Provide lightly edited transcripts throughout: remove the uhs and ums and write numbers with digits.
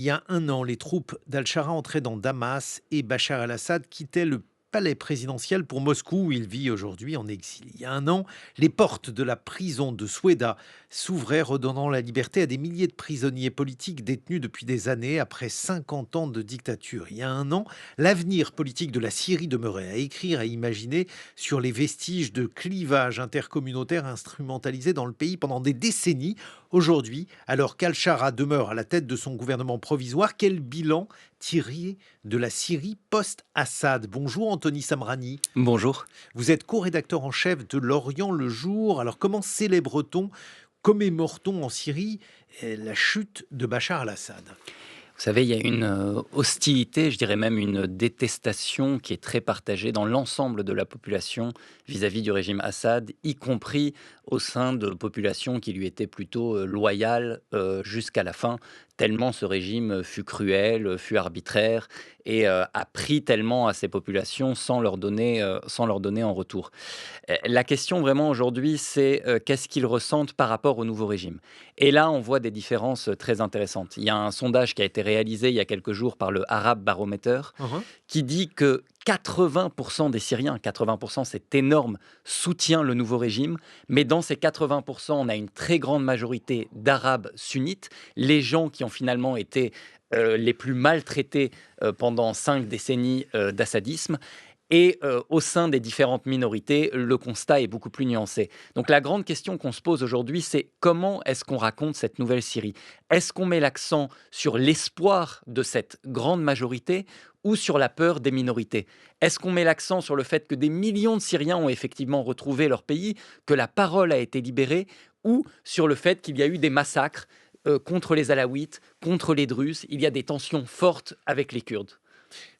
Il y a un an, les troupes d'Al-Shara entraient dans Damas et Bachar el-Assad quittait le palais présidentiel pour Moscou où il vit aujourd'hui en exil. Il y a un an, les portes de la prison de Soueda s'ouvraient, redonnant la liberté à des milliers de prisonniers politiques détenus depuis des années après 50 ans de dictature. Il y a un an, l'avenir politique de la Syrie demeurait à écrire, à imaginer sur les vestiges de clivages intercommunautaires instrumentalisés dans le pays pendant des décennies. Aujourd'hui, alors qu'Al-Shara demeure à la tête de son gouvernement provisoire, quel bilan tirer de la Syrie post-Assad? Bonjour Anthony Samrani, Bonjour. vous êtes co-rédacteur en chef de L'Orient le jour. Alors comment célèbre-t-on, commémore-t-on en Syrie la chute de Bachar al-Assad? Vous savez, il y a une hostilité, je dirais même une détestation qui est très partagée dans l'ensemble de la population vis-à-vis du régime Assad, y compris au sein de populations qui lui étaient plutôt loyales jusqu'à la fin, tellement ce régime fut cruel, fut arbitraire et a pris tellement à ces populations sans leur donner en retour. La question vraiment aujourd'hui, c'est qu'est-ce qu'ils ressentent par rapport au nouveau régime. Et là, on voit des différences très intéressantes. Il y a un sondage qui a été réalisé il y a quelques jours par le Arab Barometer Uhum. qui dit que 80% des Syriens, 80% c'est énorme, soutient le nouveau régime, mais dans ces 80%, on a une très grande majorité d'Arabes sunnites, les gens qui ont finalement été les plus maltraités pendant 5 décennies d'assadisme. Et au sein des différentes minorités, le constat est beaucoup plus nuancé. Donc la grande question qu'on se pose aujourd'hui, c'est comment est-ce qu'on raconte cette nouvelle Syrie? Est-ce qu'on met l'accent sur l'espoir de cette grande majorité ou sur la peur des minorités? Est-ce qu'on met l'accent sur le fait que des millions de Syriens ont effectivement retrouvé leur pays, que la parole a été libérée, ou sur le fait qu'il y a eu des massacres contre les Alaouites, contre les Druzes? Il y a des tensions fortes avec les Kurdes.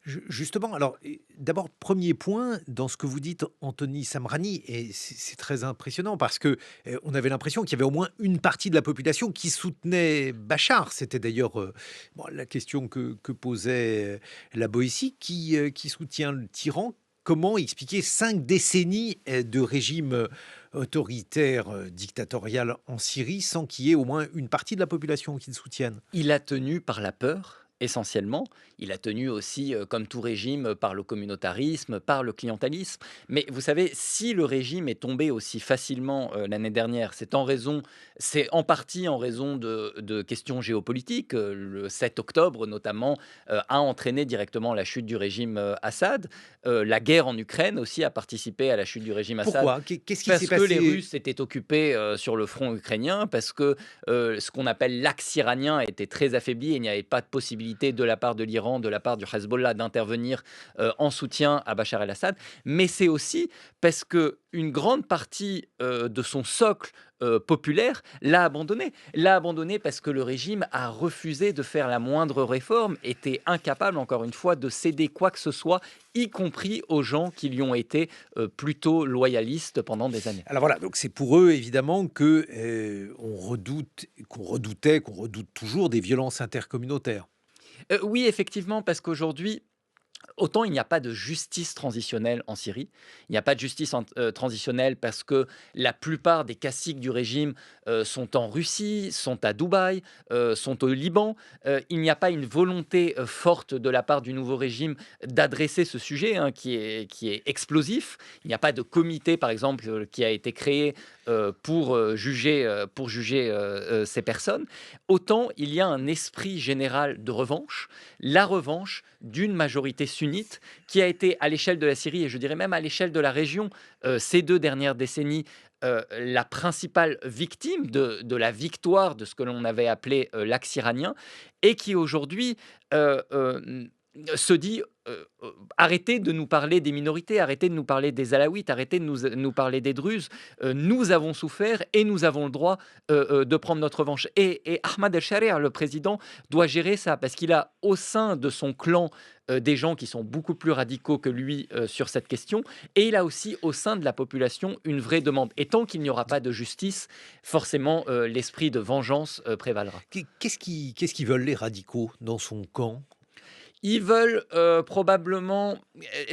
Justement, alors d'abord, premier point, dans ce que vous dites, Anthony Samrani, et c'est très impressionnant parce que on avait l'impression qu'il y avait au moins une partie de la population qui soutenait Bachar. C'était d'ailleurs bon, la question que posait la Boétie, qui soutient le tyran. Comment expliquer 5 décennies de régime autoritaire, dictatorial en Syrie sans qu'il y ait au moins une partie de la population qui le soutienne? Il a tenu par la peur, essentiellement. Il a tenu aussi, comme tout régime, par le communautarisme, par le clientélisme. Mais vous savez, si le régime est tombé aussi facilement l'année dernière, c'est en partie en raison de questions géopolitiques. Le 7 octobre, notamment, a entraîné directement la chute du régime Assad. La guerre en Ukraine aussi a participé à la chute du régime Assad. Pourquoi? Qu'est-ce qui s'est Parce que les passé? Russes étaient occupés sur le front ukrainien, parce que ce qu'on appelle l'axe iranien était très affaibli et il n'y avait pas de possibilité de la part de l'Iran, de la part du Hezbollah d'intervenir en soutien à Bachar el-Assad. Mais c'est aussi parce que une grande partie de son socle populaire l'a abandonné. L'a abandonné parce que le régime a refusé de faire la moindre réforme, était incapable, encore une fois, de céder quoi que ce soit, y compris aux gens qui lui ont été plutôt loyalistes pendant des années. Alors voilà, donc c'est pour eux évidemment que qu'on redoute toujours des violences intercommunautaires. Oui, effectivement, parce qu'aujourd'hui, autant il n'y a pas de justice transitionnelle en Syrie, il n'y a pas de justice transitionnelle parce que la plupart des caciques du régime sont en Russie, sont à Dubaï, sont au Liban. Il n'y a pas une volonté forte de la part du nouveau régime d'adresser ce sujet hein, qui est explosif. Il n'y a pas de comité, par exemple, qui a été créé pour juger ces personnes. Autant il y a un esprit général de revanche, la revanche d'une majorité sunnite qui a été à l'échelle de la Syrie et je dirais même à l'échelle de la région ces 2 dernières décennies la principale victime de la victoire de ce que l'on avait appelé l'axe iranien et qui aujourd'hui euh, euh, se dit arrêtez de nous parler des minorités, arrêtez de nous parler des Alaouites, arrêtez de nous parler des Druzes. Nous avons souffert et nous avons le droit de prendre notre revanche. Et Ahmad El-Sharia, le président, doit gérer ça parce qu'il a au sein de son clan des gens qui sont beaucoup plus radicaux que lui sur cette question. Et il a aussi au sein de la population une vraie demande. Et tant qu'il n'y aura pas de justice, forcément, l'esprit de vengeance prévalera. Qu'est-ce qu'ils veulent les radicaux dans son camp? Ils veulent probablement.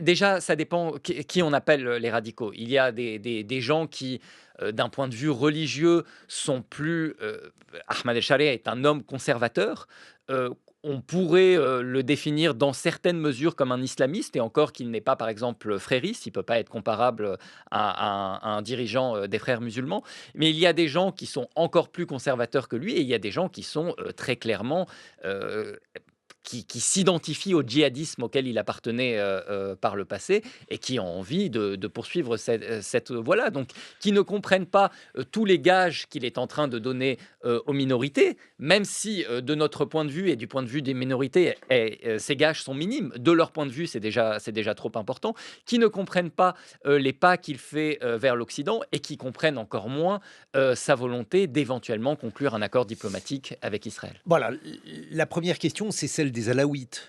Déjà, ça dépend qui on appelle les radicaux. Il y a des gens qui, d'un point de vue religieux, sont plus. Ahmad El-Sharia est un homme conservateur. On pourrait le définir dans certaines mesures comme un islamiste, et encore qu'il n'est pas, par exemple, frériste, il ne peut pas être comparable à un dirigeant des frères musulmans. Mais il y a des gens qui sont encore plus conservateurs que lui, et il y a des gens qui sont très clairement euh, qui s'identifie au djihadisme auquel il appartenait par le passé et qui ont envie de poursuivre cette voie-là. Donc, qui ne comprennent pas tous les gages qu'il est en train de donner aux minorités, même si, de notre point de vue et du point de vue des minorités, ces gages sont minimes. De leur point de vue, c'est déjà trop important. Qui ne comprennent pas les pas qu'il fait vers l'Occident et qui comprennent encore moins sa volonté d'éventuellement conclure un accord diplomatique avec Israël. Voilà, la première question, c'est celle des Alaouites.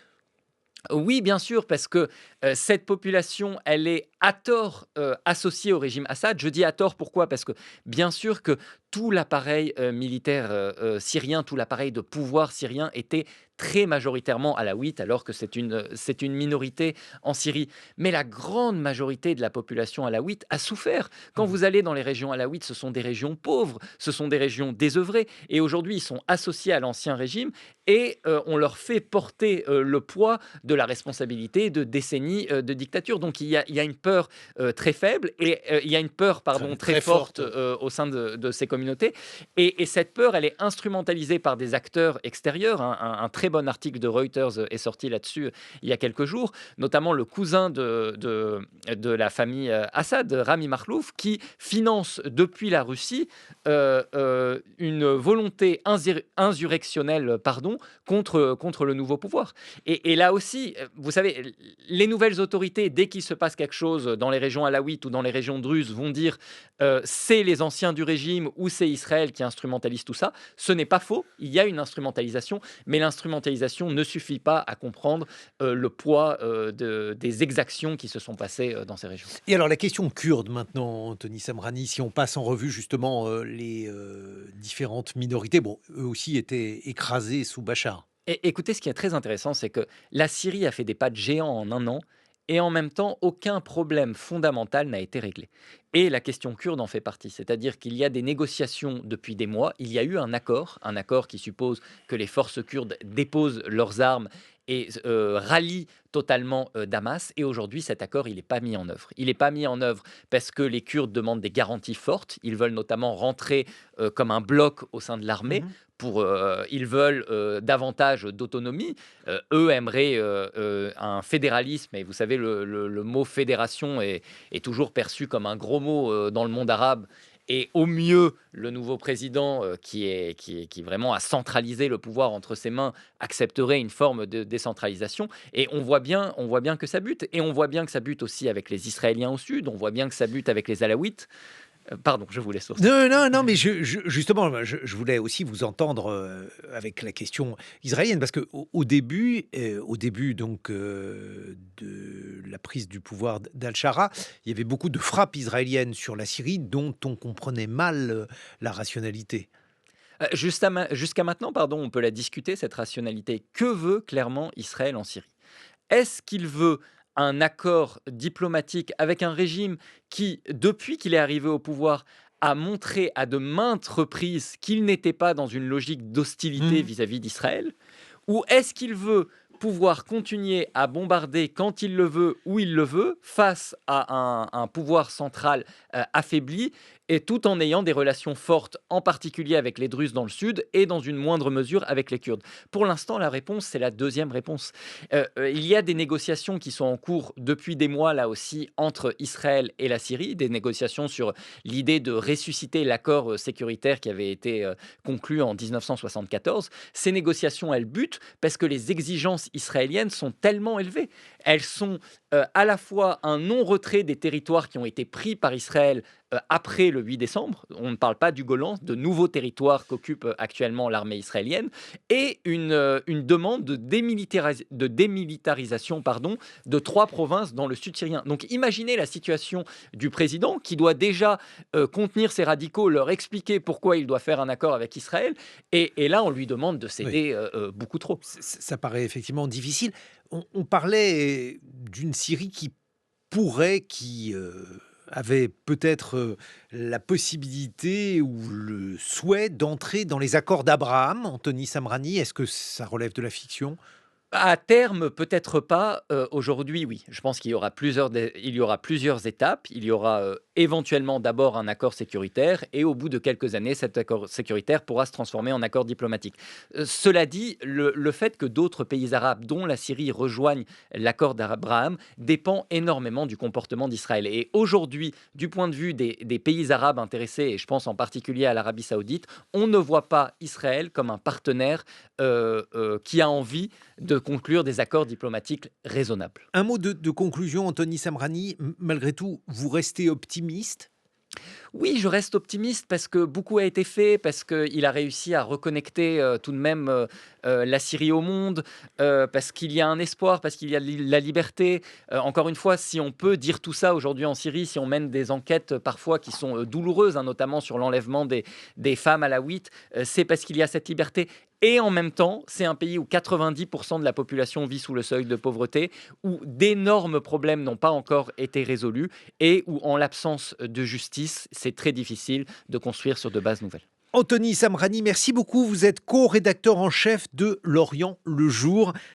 Oui, bien sûr, parce que cette population, elle est à tort associée au régime Assad. Je dis à tort pourquoi? Parce que bien sûr que tout l'appareil militaire syrien, tout l'appareil de pouvoir syrien était très majoritairement alawite, alors que c'est une minorité en Syrie. Mais la grande majorité de la population alawite a souffert. Quand Mhm. vous allez dans les régions alaouites, ce sont des régions pauvres, ce sont des régions désœuvrées. Et aujourd'hui, ils sont associés à l'ancien régime et on leur fait porter le poids de la responsabilité de décennies de dictature. Donc il y a une peur très faible et il y a une peur pardon, Très, très très forte forte. au sein de ces communautés. Et cette peur, elle est instrumentalisée par des acteurs extérieurs. Un très bon article de Reuters est sorti là-dessus il y a quelques jours, notamment le cousin de la famille Assad, Rami Marlouf, qui finance depuis la Russie une volonté insurrectionnelle pardon, contre le nouveau pouvoir. Et là aussi, vous savez, les nouvelles autorités, dès qu'il se passe quelque chose dans les régions alaouites ou dans les régions druzes, vont dire c'est les anciens du régime ou c'est Israël qui instrumentalise tout ça. Ce n'est pas faux, il y a une instrumentalisation, mais l'instrumentalisation ne suffit pas à comprendre le poids des exactions qui se sont passées dans ces régions. Et alors la question kurde maintenant, Anthony Samrani, si on passe en revue justement les différentes minorités, bon, eux aussi étaient écrasés sous Bachar. Et écoutez, ce qui est très intéressant, c'est que la Syrie a fait des pas de géant en un an, et en même temps, aucun problème fondamental n'a été réglé. Et la question kurde en fait partie. C'est-à-dire qu'il y a des négociations depuis des mois. Il y a eu un accord qui suppose que les forces kurdes déposent leurs armes et rallient totalement Damas. Et aujourd'hui, cet accord, il n'est pas mis en œuvre. Il n'est pas mis en œuvre parce que les Kurdes demandent des garanties fortes. Ils veulent notamment rentrer comme un bloc au sein de l'armée. Mhm. Ils veulent davantage d'autonomie. Eux aimeraient un fédéralisme, et vous savez, le mot fédération est toujours perçu comme un gros mot dans le monde arabe. Et au mieux, le nouveau président, qui vraiment a centralisé le pouvoir entre ses mains, accepterait une forme de décentralisation. Et on voit bien que ça bute. Et on voit bien que ça bute aussi avec les Israéliens au sud. On voit bien que ça bute avec les Alaouites. Pardon, je vous laisse poursuivre. Non, non, non, mais justement, je voulais aussi vous entendre avec la question israélienne, parce que au début donc de la prise du pouvoir d'Al-Shara, il y avait beaucoup de frappes israéliennes sur la Syrie dont on comprenait mal la rationalité. Jusqu'à maintenant, pardon, on peut la discuter, cette rationalité. Que veut clairement Israël en Syrie? Est-ce qu'il veut un accord diplomatique avec un régime qui, depuis qu'il est arrivé au pouvoir, a montré à de maintes reprises qu'il n'était pas dans une logique d'hostilité Mhm. vis-à-vis d'Israël? Ou est-ce qu'il veut pouvoir continuer à bombarder quand il le veut, où il le veut, face à un pouvoir central affaibli, et tout en ayant des relations fortes, en particulier avec les Druzes dans le sud, et dans une moindre mesure avec les Kurdes? Pour l'instant, la réponse, c'est la deuxième réponse. Il y a des négociations qui sont en cours depuis des mois, là aussi, entre Israël et la Syrie, des négociations sur l'idée de ressusciter l'accord sécuritaire qui avait été conclu en 1974. Ces négociations, elles butent parce que les exigences israéliennes sont tellement élevées. Elles sont à la fois un non-retrait des territoires qui ont été pris par Israël après le 8 décembre. On ne parle pas du Golan, de nouveaux territoires qu'occupe actuellement l'armée israélienne, et une demande de démilitarisation pardon, de 3 provinces dans le sud syrien. Donc imaginez la situation du président qui doit déjà contenir ses radicaux, leur expliquer pourquoi il doit faire un accord avec Israël, et là on lui demande de Oui. céder beaucoup trop. Ça paraît effectivement difficile. On parlait d'une Syrie qui pourrait, qui avait peut-être la possibilité ou le souhait d'entrer dans les accords d'Abraham, Anthony Samrani. Est-ce que ça relève de la fiction? À terme, peut-être pas. Aujourd'hui, oui. Je pense qu'il y aura plusieurs étapes. Il y aura, éventuellement d'abord un accord sécuritaire et au bout de quelques années, cet accord sécuritaire pourra se transformer en accord diplomatique. Cela dit, le fait que d'autres pays arabes, dont la Syrie, rejoignent l'accord d'Abraham dépend énormément du comportement d'Israël. Et aujourd'hui, du point de vue des pays arabes intéressés, et je pense en particulier à l'Arabie saoudite, on ne voit pas Israël comme un partenaire qui a envie de conclure des accords diplomatiques raisonnables. Un mot de conclusion, Anthony Samrani. Malgré tout, vous restez optimiste? Oui, je reste optimiste parce que beaucoup a été fait, parce qu'il a réussi à reconnecter tout de même la Syrie au monde, parce qu'il y a un espoir, parce qu'il y a la liberté. Encore une fois, si on peut dire tout ça aujourd'hui en Syrie, si on mène des enquêtes parfois qui sont douloureuses, hein, notamment sur l'enlèvement des femmes alaouites, c'est parce qu'il y a cette liberté. Et en même temps, c'est un pays où 90% de la population vit sous le seuil de pauvreté, où d'énormes problèmes n'ont pas encore été résolus et où, en l'absence de justice, c'est très difficile de construire sur de bases nouvelles. Anthony Samrani, merci beaucoup. Vous êtes co-rédacteur en chef de L'Orient le jour.